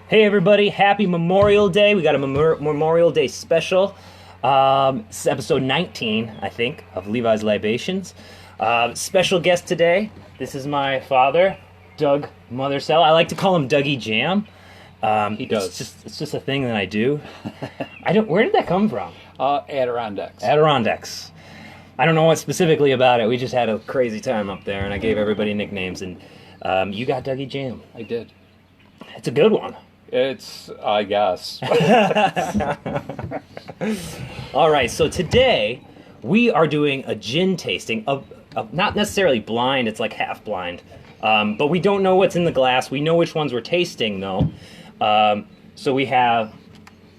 Hey everybody, happy Memorial Day. We got a Memorial Day special. This is episode 19, I think, of Levi's Libations. Special guest today. This is my father, Doug Mothersell. I like to call him Dougie Jam. He does. It's just a thing that I do. Where did that come from? Adirondacks. Adirondacks. I don't know what specifically about it. We just had a crazy time up there, and I gave everybody nicknames, and you got Dougie Jam. I did. It's a good one. It's, I guess. All right, so today we are doing a gin tasting of not necessarily blind, it's like half blind. But we don't know what's in the glass. We know which ones we're tasting, though. So we have...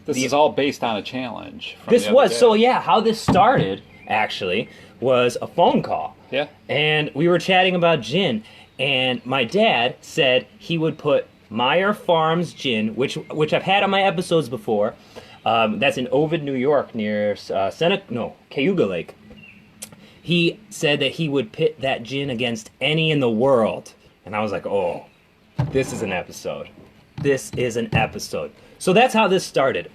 This is all based on a challenge. So yeah, how this started, actually, was a phone call. Yeah. And we were chatting about gin, and my dad said he would put Myer Farm Gin, which I've had on my episodes before. That's in Ovid, New York, near Cayuga Lake. He said that he would pit that gin against any in the world. And I was like, oh, this is an episode. This is an episode. So that's how this started.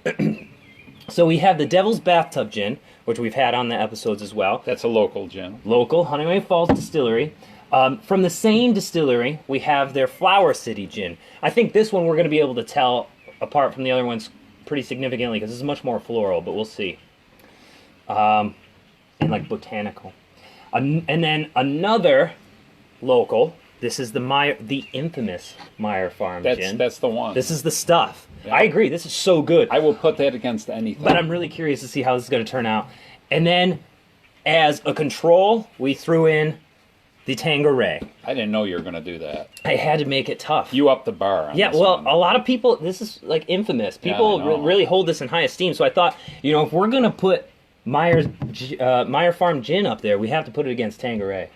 So we have the Devil's Bathtub Gin, which we've had on the episodes as well. That's a local gin. Local, Honeyway Falls Distillery. From the same distillery, we have their Flower City Gin. I think this one we're going to be able to tell apart from the other ones pretty significantly because this is much more floral, but we'll see. And like botanical. And then another local, this is the infamous Myer Farm Gin. That's the one. This is the stuff. Yeah. I agree, this is so good. I will put that against anything. But I'm really curious to see how this is going to turn out. And then, as a control, we threw in the Tanqueray. I didn't know you were going to do that. I had to make it tough. You upped the bar on Yeah, this well, one. a lot of people, this is like infamous. People I know. really hold this in high esteem. So I thought, if we're going to put Myer Farm Gin up there, we have to put it against Tanqueray.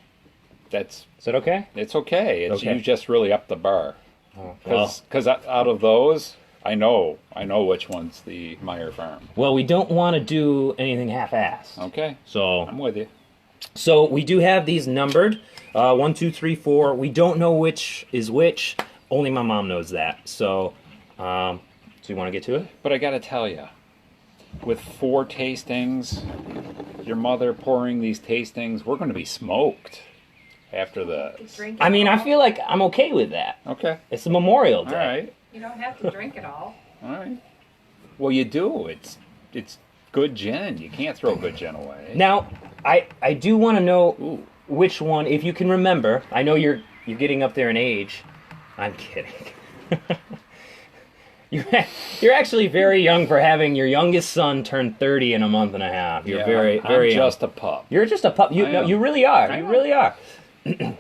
Is that okay? It's okay. Okay. You just really upped the bar. Well, Because out of those, I know which one's the Myer Farm. well, we don't want to do anything half-assed. Okay. So I'm with you. So we do have these numbered, 1, 2, 3, 4. We don't know which is which. Only my mom knows that. So you want to get to it? But I got to tell you, with 4 tastings, your mother pouring these tastings, we're going to be smoked after this. I mean, I feel like I'm okay with that. Okay. It's a Memorial Day. All right. You don't have to drink it all. All right. Well, you do. It's good gin. You can't throw good gin away. Now, I do want to know Ooh. which one, if you can remember. I know you're getting up there in age. I'm kidding. You're actually very young for having your youngest son turn 30 in a month and a half. You're very I'm young. just a pup. You're just a pup. You really are. You really are. Don't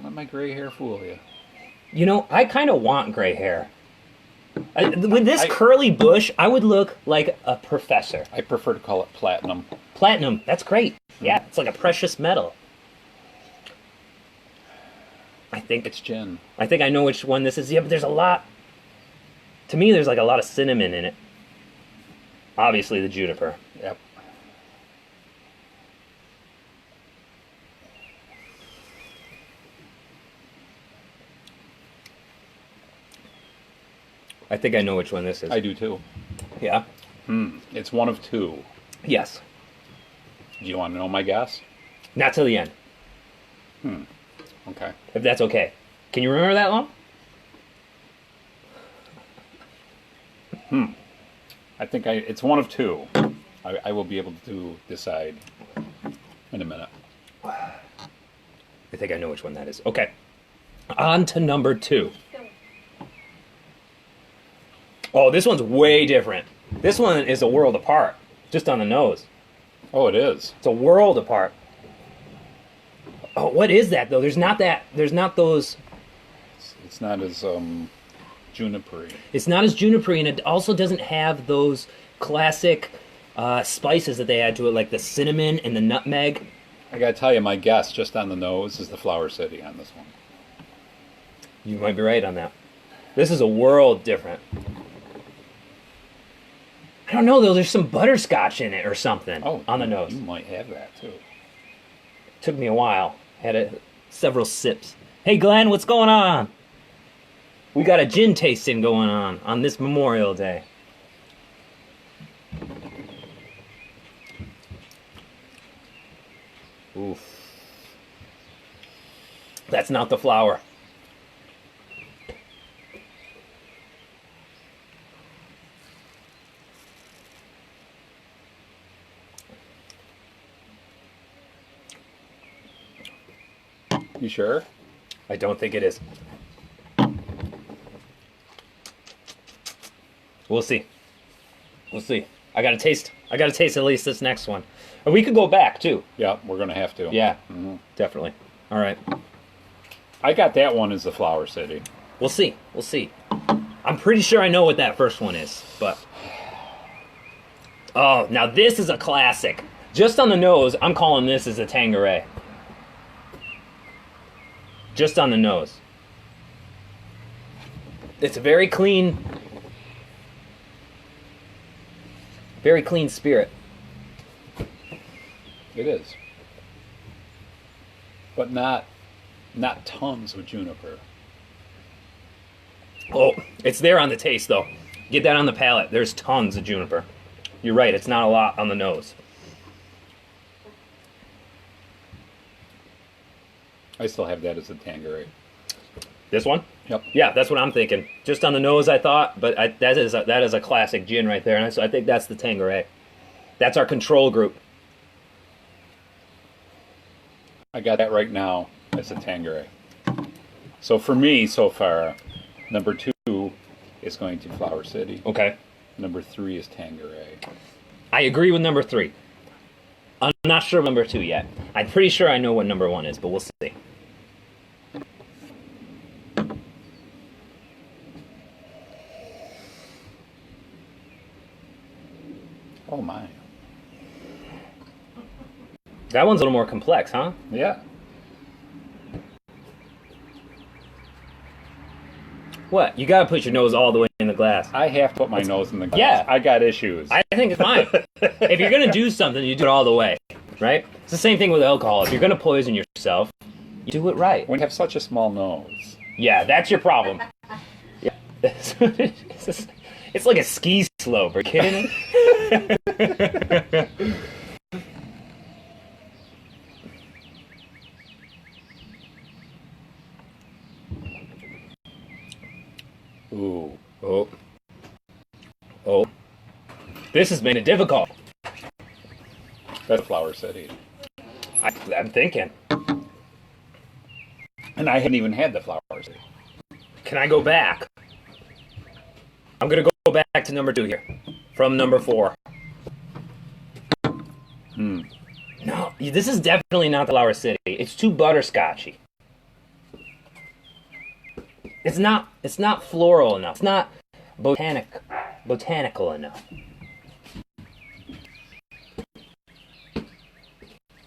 let my gray hair fool you. I kind of want gray hair. With this curly bush, I would look like a professor. I prefer to call it platinum. Platinum, that's great. Yeah, it's like a precious metal. I think It's gin. I know which one this is. Yeah, but there's a lot. To me, there's like a lot of cinnamon in it. Obviously, the juniper. Yep. I think I know which one this is. I do too. Yeah? It's one of 2. Yes. Do you want to know my guess? Not till the end, Okay. if that's okay. Can you remember that long? I think it's one of 2. I will be able to decide in a minute. I think I know which one that is. Okay. On to number 2. Oh, this one's way different. This one is a world apart, just on the nose. Oh, it is. It's a world apart. Oh, what is that though? There's not those. It's not as juniper-y. It's not as juniper, and it also doesn't have those classic spices that they add to it, like the cinnamon and the nutmeg. I gotta tell you, my guess just on the nose is the Flower City on this one. You might be right on that. This is a world different. I don't know though. There's some butterscotch in it or something on the nose. You might have that too. Took me a while. Had several sips. Hey Glenn, what's going on? We got a gin tasting going on this Memorial Day. Oof. That's not the flour. You sure? I don't think it is. We'll see. We'll see. I gotta taste at least this next one. And we could go back too. Yeah, we're gonna have to. Yeah, definitely. All right. I got that one as the Flower City. We'll see. We'll see. I'm pretty sure I know what that first one is, but... Oh, now this is a classic. Just on the nose, I'm calling this as a Tanqueray. Just on the nose. It's a very clean spirit. It is. But not tons of juniper. Oh, it's there on the taste, though. Get that on the palate. There's tons of juniper. You're right, it's not a lot on the nose. I still have that as a Tanqueray. This one? Yep. Yeah, that's what I'm thinking. Just on the nose, I thought, but that is a classic gin right there, and I think that's the Tanqueray. That's our control group. I got that right now as a Tanqueray. So for me, so far, number 2 is going to Flower City. Okay. Number 3 is Tanqueray. I agree with number 3. I'm not sure of number 2 yet. I'm pretty sure I know what number 1 is, but we'll see. Oh my. That one's a little more complex, huh? Yeah. What? You gotta put your nose all the way in the glass. I have to put my nose in the glass. Yeah. I got issues. I think it's fine. If you're gonna do something, you do it all the way, right? It's the same thing with alcohol. If you're gonna poison yourself, you do it right. When you have such a small nose. Yeah, that's your problem. Yeah. It's like a ski slope. Are you kidding me? Ooh. Oh. Oh. This has made it difficult. That's Flower City. I'm thinking. And I hadn't even had the Flower City. Can I go back? I'm gonna go back to number 2 here. From number 4. No, this is definitely not the Flower City. It's too butterscotchy. It's not floral enough. It's not botanical enough.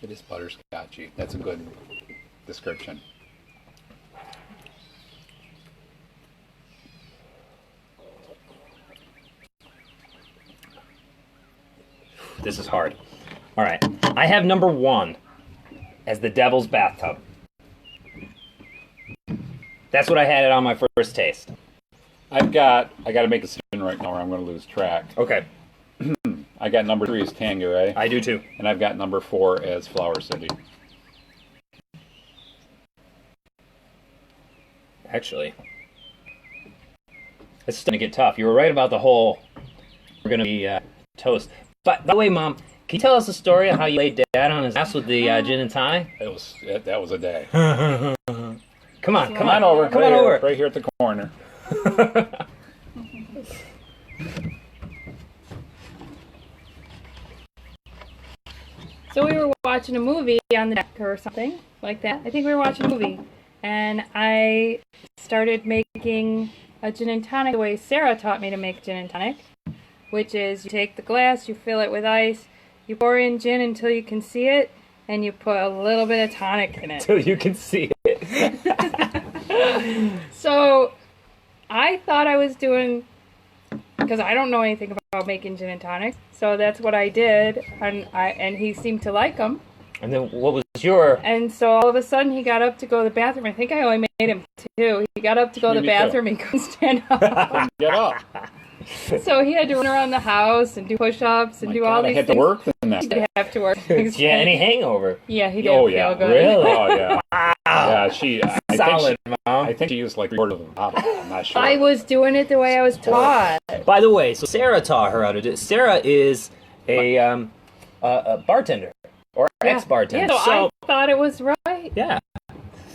It is butterscotchy. That's a good description. This is hard. All right. I have number 1 as the Devil's Bathtub. That's what I had it on my first taste. I got to make a decision right now or I'm going to lose track. Okay. I got number 3 as Tanqueray. I do too. And I've got number 4 as Flower City. Actually, it's starting to get tough. You were right about the whole, we're going to be toast. But by the way, Mom, can you tell us a story of how you laid Dad on his ass with the gin and tonic? That was a day. Come on over. Come on over. Right here at the corner. So we were watching a movie on the deck or something like that. I think we were watching a movie. And I started making a gin and tonic the way Sarah taught me to make gin and tonic, which is you take the glass, you fill it with ice, you pour in gin until you can see it, and you put a little bit of tonic in it. Till you can see it. So I thought I was doing, because I don't know anything about making gin and tonic, so that's what I did, and he seemed to like them. And then what was your... And so all of a sudden he got up to go to the bathroom. I think I only made him 2. He got up to go to the Me too. bathroom. He couldn't stand up. Get up. So he had to run around the house and do push-ups and My do all God, I these had things. to work the next He day. did have to work. Yeah, any hangover? Yeah, he did Oh, feel yeah. good. Really? Oh, yeah. Wow. Yeah, she... Solid, Mom. I think she used like 3/4 of the bottle. I'm not sure. I was doing it the way I was taught. By the way, so Sarah taught her how to do it. Sarah is a bartender. Or ex-bartender. Yeah, so I thought it was right. Yeah.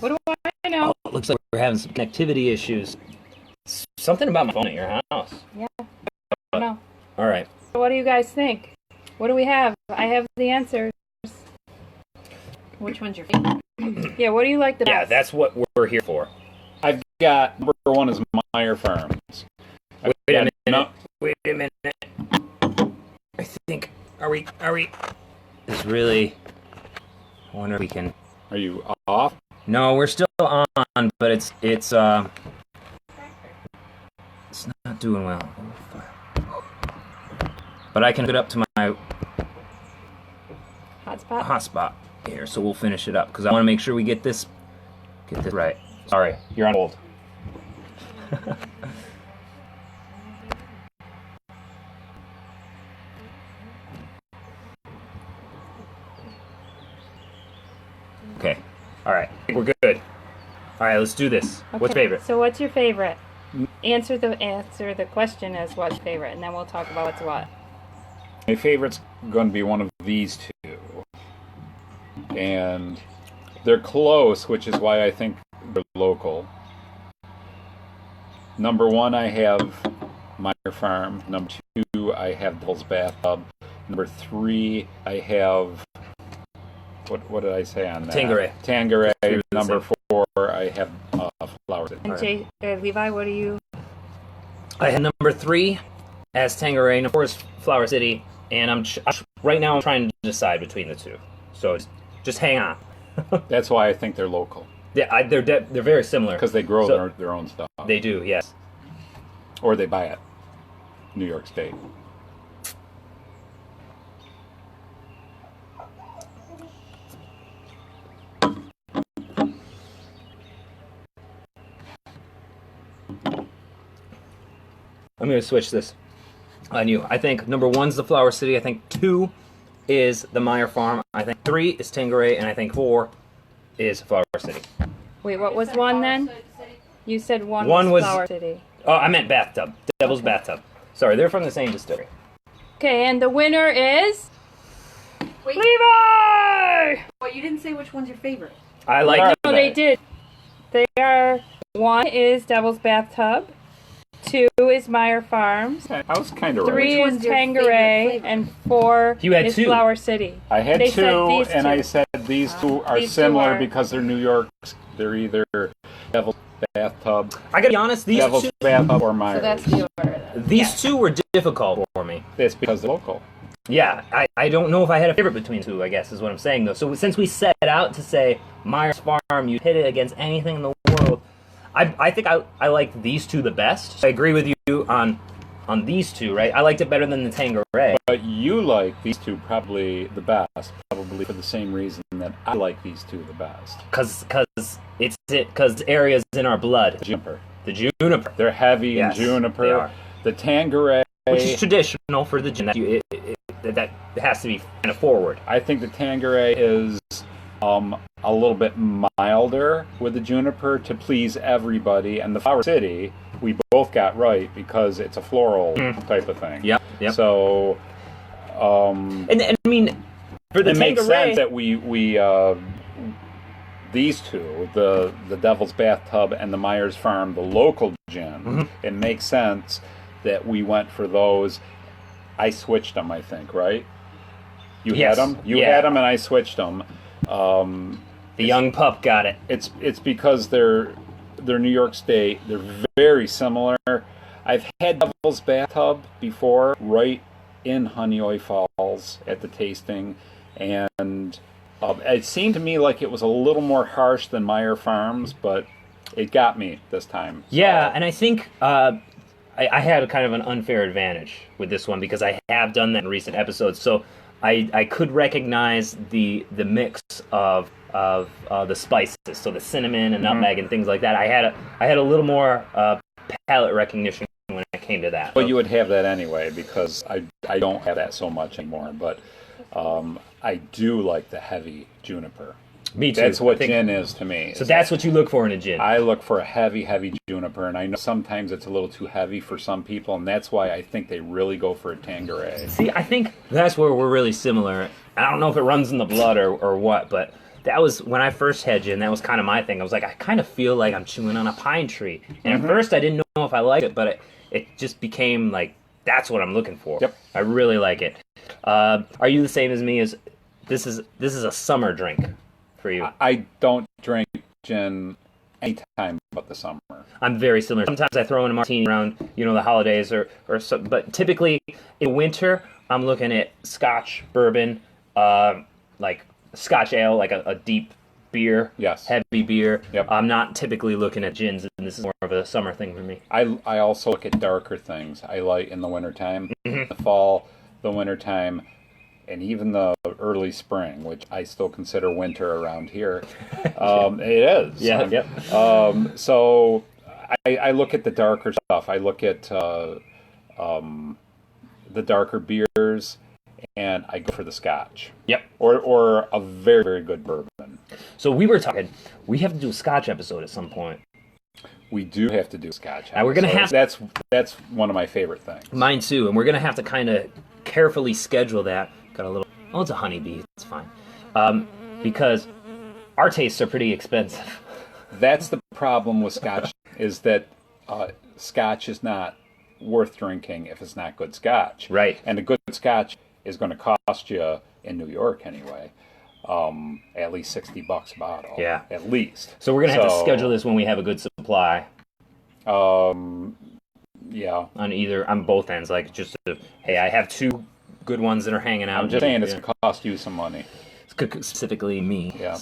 What do I know? Oh, it looks like we're having some connectivity issues. Something about my phone at your house. Yeah. I don't know. All right. So what do you guys think? What do we have? I have the answers. Which one's your favorite? Yeah, what do you like the Yeah, best? that's what we're here for. I've got... Number 1 is Myer Farms. Wait a minute. No, Wait a minute. I think... Are we... It's really... I wonder if we can... are you off? No, we're still on, but it's not doing well. But I can hook it up to my Hotspot? hotspot here, so we'll finish it up because I want to make sure we get this right. Sorry, you're on hold. Okay. All right. We're good. All right, let's do this. What's Okay, favorite? So what's your favorite? Answer the question as what's favorite, and then we'll talk about what's what. My favorite's going to be one of these 2. And they're close, which is why I think they're local. Number 1, I have Myer Farm. Number 2, I have Devil's Bathtub. Number 3, I have... What did I say on that? Tanqueray. Tanqueray. Number 4, I have Flower City. And Levi, what do you? I had number 3 as Tanqueray, number 4 is Flower City, and right now I'm trying to decide between the 2. So just hang on. That's why I think they're local. Yeah, they're very similar Because they grow So- their own stuff. They do, yes. Or they buy it. New York State. I'm going to switch this on you. I think number 1's the Flower City. I think 2 is the Myer Farm. I think 3 is Tanqueray, and I think 4 is Flower City. Wait, what was 1 then? You said 1 One was- Flower City. Oh, I meant Bathtub. Devil's Bathtub. Sorry, they're from the same distillery. Okay, and the winner is Wait, Levi. well, you didn't say which one's your favorite. I like What No, are they did. They are 1 is Devil's Bathtub, 2 is Myer Farms, I was kind of right. 3 Which is one's your favorite Tanqueray, flavor? and 4 You had is 2. Flower City. I had They 2, said these and 2. I said these 2 are These 2 similar are- because they're New York's. They're either Devil's Bathtub, I gotta be honest, these Devil's two, Bathtub, or Myers. So that's the order then. these two were difficult for me. That's because they're local. Yeah, I don't know if I had a favorite between the 2, I guess, is what I'm saying, though. So since we set out to say Myers Farm, you hit it against anything in the world, I think I like these 2 the best. So I agree with you on these 2, right? I liked it better than the Tanqueray. But you like these 2 probably the best, probably for the same reason that I like these 2 the best. Because areas in our blood. Juniper. The juniper. They're heavy Yes, in juniper. they are. The Tanqueray, Which is traditional for the gin. That has to be kind of forward. I think the Tanqueray is a little bit milder with the juniper to please everybody, and the Flower City we both got right because it's a floral type of thing. Yep. So, And I mean, for the it makes Tanqueray, sense that we these 2, the Devil's Bathtub and the Myers Farm, the local gin. It makes sense that we went for those. I switched them, I think, right? You Yes. had them. You Yeah. had them, and I switched them. the young pup got it. It's because they're New York State. They're very similar. I've had Devil's Bathtub before, right in Honeoye Falls at the tasting, and it seemed to me like it was a little more harsh than Myer Farms, but it got me this time. So- Yeah, and I think I had kind of an unfair advantage with this one because I have done that in recent episodes. So I could recognize the mix of the spices, so the cinnamon and nutmeg and things like that. I had a little more palate recognition when it came to that. Well, you would have that anyway because I don't have that so much anymore. But I do like the heavy juniper. Me too. That's what gin is to me. So that's what you look for in a gin. I look for a heavy juniper, and I know sometimes it's a little too heavy for some people, and that's why I think they really go for a Tanqueray. See, I think that's where we're really similar. I don't know if it runs in the blood or what, but that was when I first had gin. That was kind of my thing. I was like, I kind of feel like I'm chewing on a pine tree. And at first, I didn't know if I liked it, but it just became like that's what I'm looking for. Yep. I really like it. Are you the same as me? As this is a summer drink for you? I don't drink gin anytime but the summer. I'm very similar. Sometimes I throw in a martini around, the holidays or so, but typically in winter, I'm looking at Scotch, bourbon, like Scotch ale, like a deep beer, Yes. heavy beer. Yep. I'm not typically looking at gins, and this is more of a summer thing for me. I also look at darker things. I like in the wintertime, the fall, the wintertime, and even the early spring, which I still consider winter around here. It is. Yeah. Yep. So I look at the darker stuff. I look at the darker beers, and I go for the Scotch. Yep. Or a very, very good bourbon. So we were talking. We have to do a Scotch episode at some point. We do have to do Scotch. Now we're gonna episodes. That's one of my favorite things. Mine too, and we're gonna have to kind of carefully schedule that. Got a little. Oh, it's a honeybee. It's fine. Because our tastes are pretty expensive. That's the problem with Scotch is that Scotch is not worth drinking if it's not good Scotch. Right. And a good Scotch is going to cost you in New York anyway. At least $60 a bottle. Yeah. At least. So we're gonna have to schedule this when we have a good supply. Yeah. On both ends, like just hey, I have two good ones that are hanging out. I'm just saying it's going to cost you some money. Specifically me. Yeah.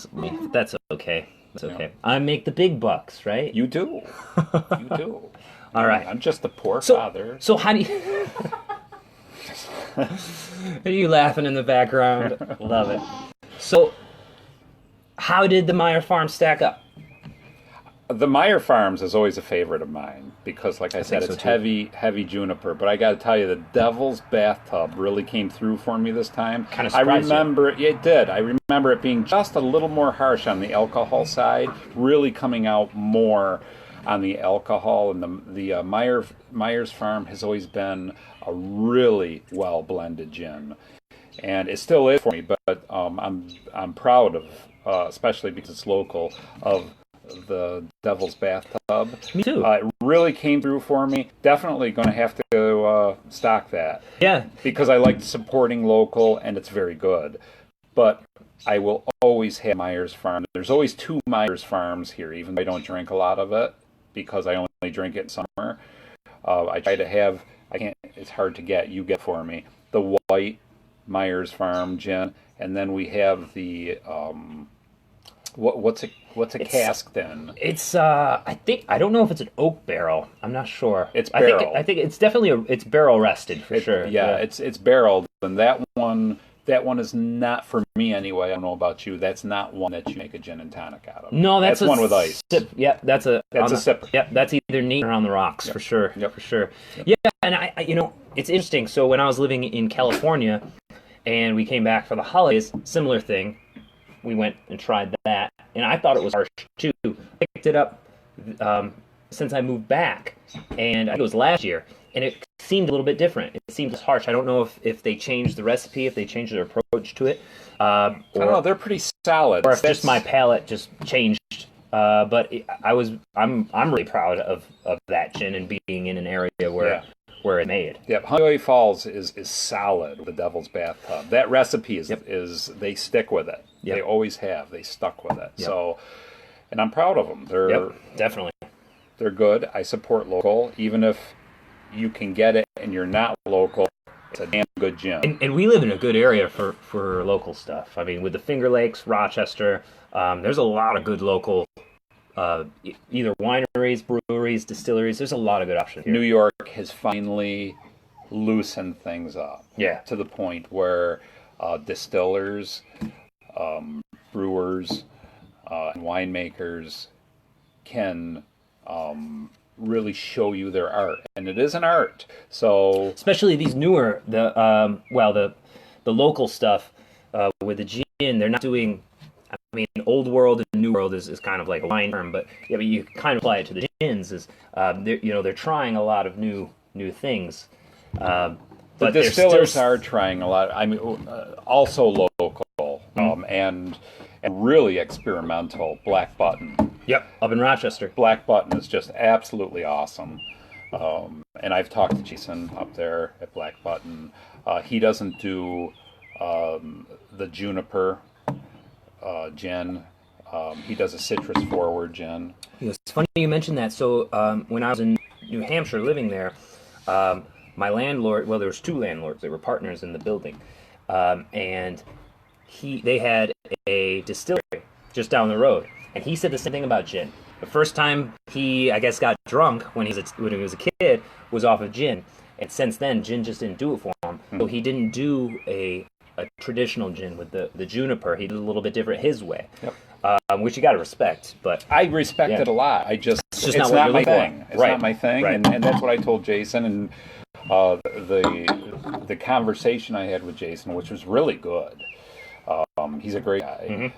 That's okay. That's okay. I make the big bucks, right? You do. You do. All right. I'm just a poor father. So how do you... Are you laughing in the background? Love it. So, how did the Myer Farm stack up? The Myer Farms is always a favorite of mine because, like I said, so it's too. heavy juniper. But I got to tell you, the Devil's Bathtub really came through for me this time. Kind of I surprised remember it did. I remember it being just a little more harsh on the alcohol side, really coming out more on the alcohol. And the Myers Farm has always been a really well blended gin, and it still is for me. But I'm proud of, especially because it's local, of the Devil's Bathtub. Me too. It really came through for me. Definitely going to have to stock that. Yeah. Because I like supporting local, and it's very good. But I will always have Myers Farm. There's always two Myers Farms here, even though I don't drink a lot of it, because I only drink it in summer. I try to have, it's hard to get, you get for me, the white Myers Farm gin, and then we have the, what's a cask then? It's I don't know if it's an oak barrel. I'm not sure. It's barrel. I think it's definitely it's barrel rested for sure. Yeah, it's barreled, and that one is not for me anyway. I don't know about you. That's not one that you make a gin and tonic out of. No, that's one with ice. Sip. Yeah, that's a sip. Yeah, that's either neat or on the rocks for sure. Yep. For sure. Yep. Yeah, and I it's interesting. So when I was living in California, and we came back for the holidays, similar thing. We went and tried that, and I thought it was harsh too. Picked it up since I moved back, and I think it was last year, and it seemed a little bit different. It seemed harsh. I don't know if they changed the recipe, if they changed their approach to it. I don't know. They're pretty solid. Or if just my palate just changed. But I'm really proud of that gin and being in an area where it's made. Yep, Honey Falls is solid. The Devil's Bathtub. That recipe is they stick with it. Yep. They always have. They stuck with it. Yep. So, and I'm proud of them. Definitely. They're good. I support local, even if you can get it and you're not local. It's a damn good gin. And we live in a good area for local stuff. I mean, with the Finger Lakes, Rochester, there's a lot of good local, either wineries, breweries, distilleries. There's a lot of good options here. New York has finally loosened things up. Yeah. To the point where distillers, brewers, and winemakers can really show you their art, and it is an art. So especially these newer the local stuff with the gin, they're not doing. I mean, old world and new world is kind of like a wine term, but yeah, but you kind of apply it to the gins. Is they're trying a lot of new things. the But distillers still... are trying a lot. I mean, also local and really experimental. Black Button. Yep, up in Rochester. Black Button is just absolutely awesome. And I've talked to Jason up there at Black Button. He doesn't do the juniper gin. He does a citrus forward gin. It's funny you mentioned that. So when I was in New Hampshire living there, my landlord, well, there was two landlords that were partners in the building, and they had a distillery just down the road, and he said the same thing about gin. The first time he, I guess, got drunk when he was a kid was off of gin, and since then gin just didn't do it for him. So he didn't do a traditional gin with the juniper. He did a little bit different his way. Yep. Which you got to respect, but I respect it a lot. It's just not not what my you're looking thing. for. It's Right. not my thing, Right. and that's what I told Jason. And the conversation I had with Jason, which was really good, he's a great guy,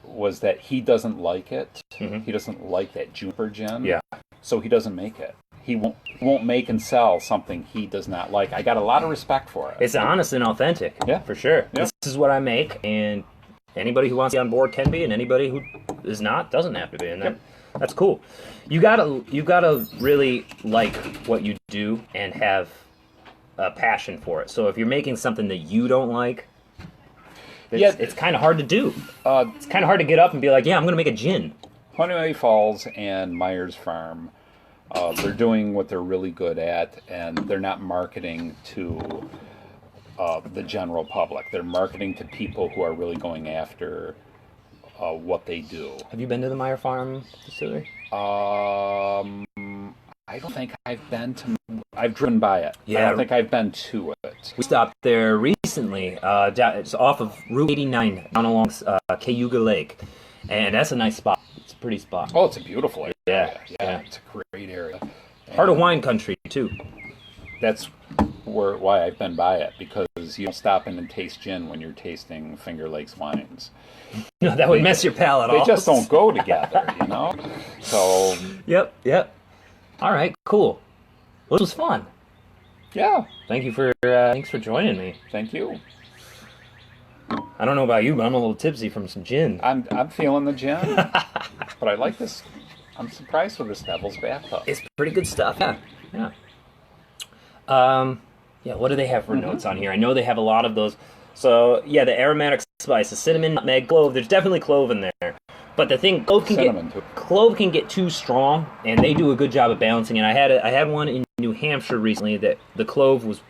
was that he doesn't like it. He doesn't like that juniper gin. Yeah. So he doesn't make it. He won't make and sell something he does not like. I got a lot of respect for it. it's honest and authentic. Yeah. For sure. Yeah. This is what I make, and anybody who wants to be on board can be, and anybody who is not doesn't have to be, and that's cool. You gotta really like what you do and have a passion for it. So if you're making something that you don't like, it's kind of hard to do. It's kind of hard to get up and be like, yeah, I'm gonna make a gin. Honeyway Falls and Myer Farm, they're doing what they're really good at, and they're not marketing to the general public. They're marketing to people who are really going after what they do. Have you been to the Myer Farm distillery? I don't think I've been to. I've driven by it. Yeah. I don't think I've been to it. We stopped there recently. It's off of Route 89 down along Cayuga Lake, and that's a nice spot. It's a pretty spot. Oh, it's a beautiful area. Yeah. It's a great area. Part of wine country too. That's why I've been by it, because you don't stop in and taste gin when you're tasting Finger Lakes wines. No, that would mess your palate They off. just don't go together, you know? So, Yep. All right, cool. Well, this was fun. yeah, Thanks for joining me. thank you. I don't know about you, but I'm a little tipsy from some gin. I'm feeling the gin, but I like this. I'm surprised with this Devil's Bathtub. It's pretty good stuff. Yeah. What do they have for notes on here? I know they have a lot of those. So, yeah, the aromatic spices, cinnamon, nutmeg, clove. There's definitely clove in there. But the thing, clove can get too strong, and they do a good job of balancing it. I had one in New Hampshire recently that the clove was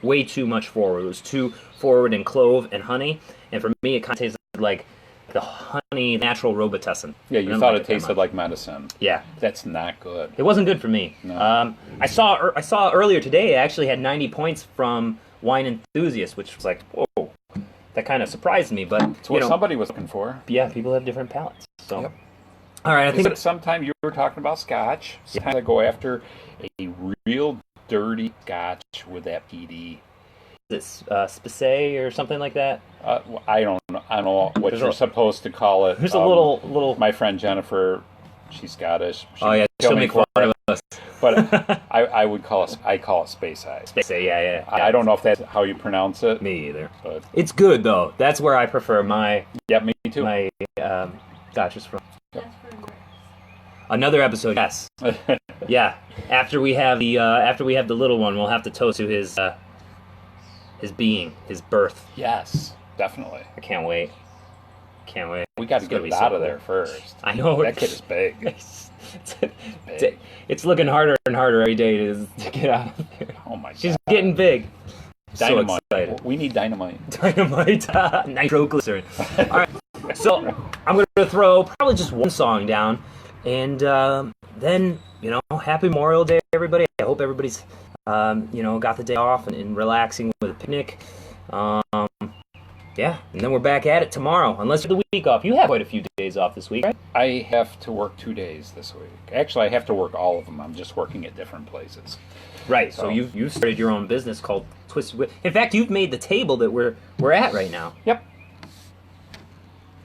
way too much forward. It was too forward in clove and honey, and for me, it kind of tasted like the honey natural Robitussin. Yeah, you thought it tasted like medicine. Yeah. That's not good. It wasn't good for me. No. I saw earlier today. It actually had 90 points from Wine Enthusiast, which was like, whoa, that kind of surprised me. But It's what somebody was looking for. yeah, people have different palates. So, Yep. all right, I think Sometime you were talking about Scotch. Sometimes I go after a real dirty Scotch with that peaty. it's Spicé or something like that. I don't know what There's you're a- supposed to call it. There's a little. My friend Jennifer, she's Scottish. Oh yeah, kill she'll me make for fun it, of us. But I call it Space Ice. Spicé, yeah. I don't know if that's how you pronounce it. Me either. But It's good though. That's where I prefer my yeah, me too. Scotches from. Another episode, yes. Yeah. After we have the little one, we'll have to toast to his being, his birth. Yes, definitely. I can't wait. We got to It's get gonna be it so out of cool. there first. I know That kid is big. It's looking harder and harder every day to get out of there. Oh my god. She's getting big. Dynamite. So excited. We need dynamite. Dynamite, nitroglycerin. All right, so I'm going to throw probably just one song down, and then Happy Memorial Day, everybody. I hope everybody's got the day off and relaxing with a picnic. Yeah, and then we're back at it tomorrow, unless you're the week off. You have quite a few days off this week, right? I have to work 2 days this week. Actually, I have to work all of them. I'm just working at different places. Right. So you've started your own business called Twisted Wit. In fact, you've made the table that we're at right now. Yep.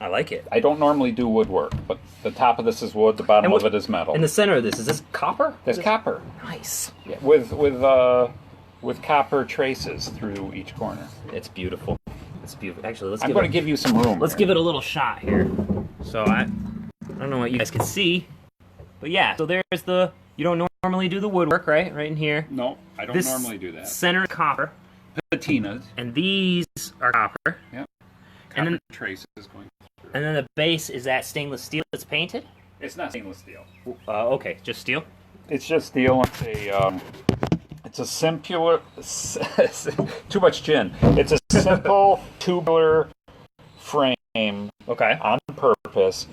I like it. I don't normally do woodwork, but the top of this is wood, the bottom of it is metal. And the center of this, is this copper? There's copper. Nice. Yeah, with copper traces through each corner. It's beautiful. It's beautiful. Actually, I'm going to give you some room. Let's give it a little shot here. So I don't know what you guys can see, but yeah. So there's the. You don't normally do the woodwork, right? Right in here. No, I don't normally do that. Center copper. Patinas. And these are copper. Yep. And then traces going through. And then the base is that stainless steel that's painted. It's not stainless steel. Okay, just steel. It's just steel. It's a simpler. Too much gin. It's a simple tubular frame. Okay. On purpose.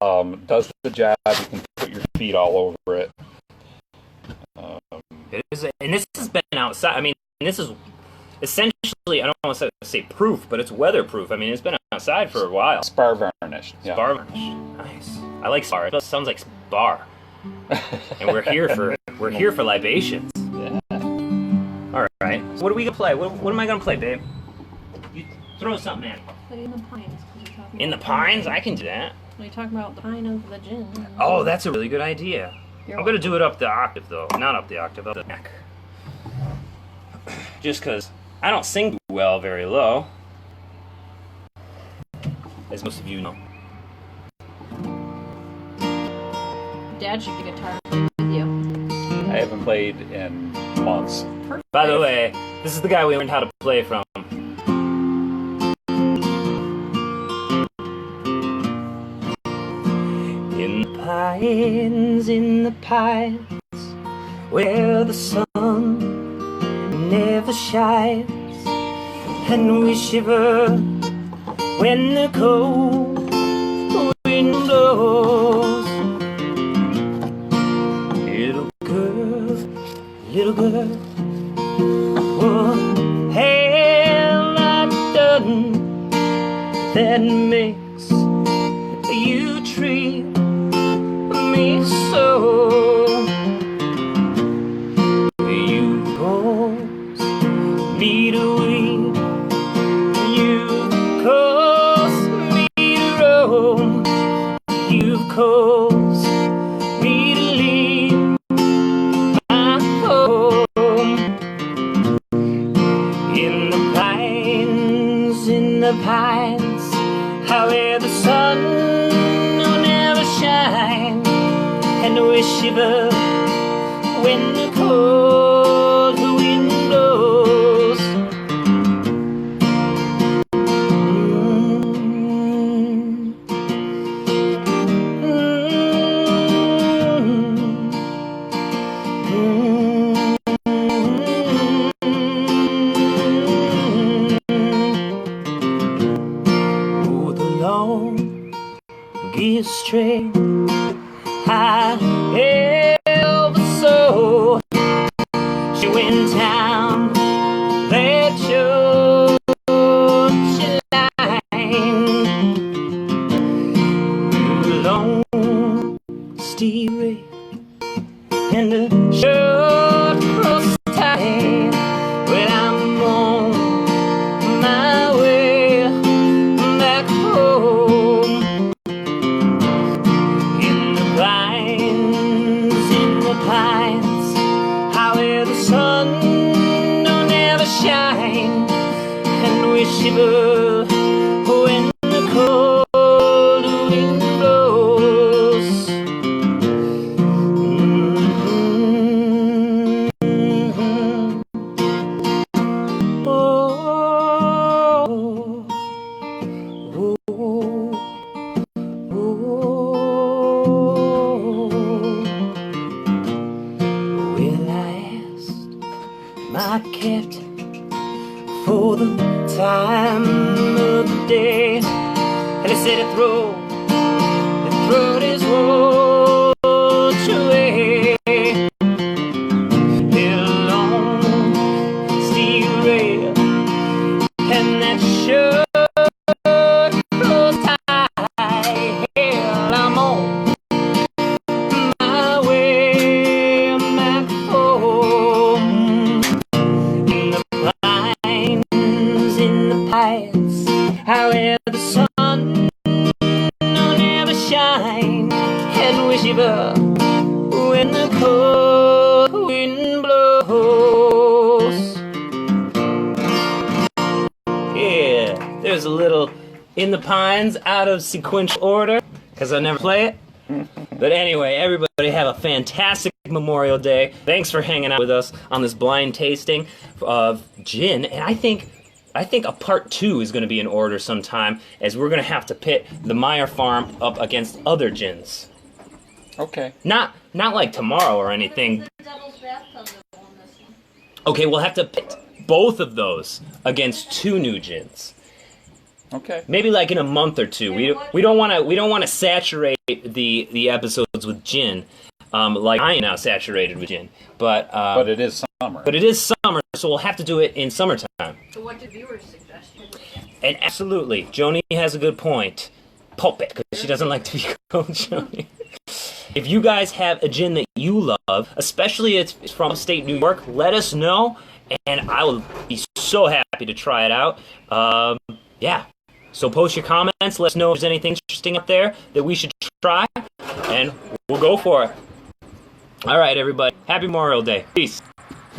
Does the job. You can put your feet all over it. It is, and this has been outside. I mean, this is essentially, I don't want to say proof, but it's weatherproof. I mean, it's been outside for a while. Spar varnished. Yeah. Spar varnished. Nice. I like spar. It sounds like spar. And we're here for libations. Yeah. All right. So what are we gonna play? What am I gonna play, babe? You throw something in. Play in the pines. In the pines? I can do that. We talk about the pine of the gin. Oh, that's a really good idea. I'm gonna do it up the octave though. Not up the octave, up the neck. Just because I don't sing well very low, as most of you know. Dad should get a guitar with you. I haven't played in months. Perfect. By the way, this is the guy we learned how to play from. In the pines, where the sun never shines, and we shiver when the cold wind blows. Little girl, what have I done that makes you treat me so? You caused me to weep, you caused me to roam, you've caused me to leave my home. In the pines, how where the sun will never shine, and we shiver when the cold wind blows. Oh, the longest train I ever saw, she went down that Georgia line. Through the long steel rail and the short cross time, when I'm on my way back home. In the pines, how where the sun don't ever shine, and we shiver when the cold wind blows. My captain for the time of the day, and he said to throw his watch away. The long steel rail Yeah, there's a little In the Pines out of sequential order, because I never play it. But anyway, everybody have a fantastic Memorial Day. Thanks for hanging out with us on this blind tasting of gin. And I think a part 2 is going to be in order sometime, as we're going to have to pit the Myer Farm up against other gins. Okay. Not like tomorrow or anything. Okay, we'll have to pit both of those against 2 new gins. Okay. Maybe like in a month or 2. We don't want to saturate the episodes with gin, like I am now saturated with gin. But it is summer. But it is summer, so we'll have to do it in summertime. So what did viewers suggest? And absolutely, Joni has a good point. Pulp it, because she doesn't like to be called Joni. If you guys have a gin that you love, especially if it's from upstate New York, let us know, and I will be so happy to try it out. Yeah. So post your comments, let us know if there's anything interesting up there that we should try, and we'll go for it. All right, everybody. Happy Memorial Day. Peace.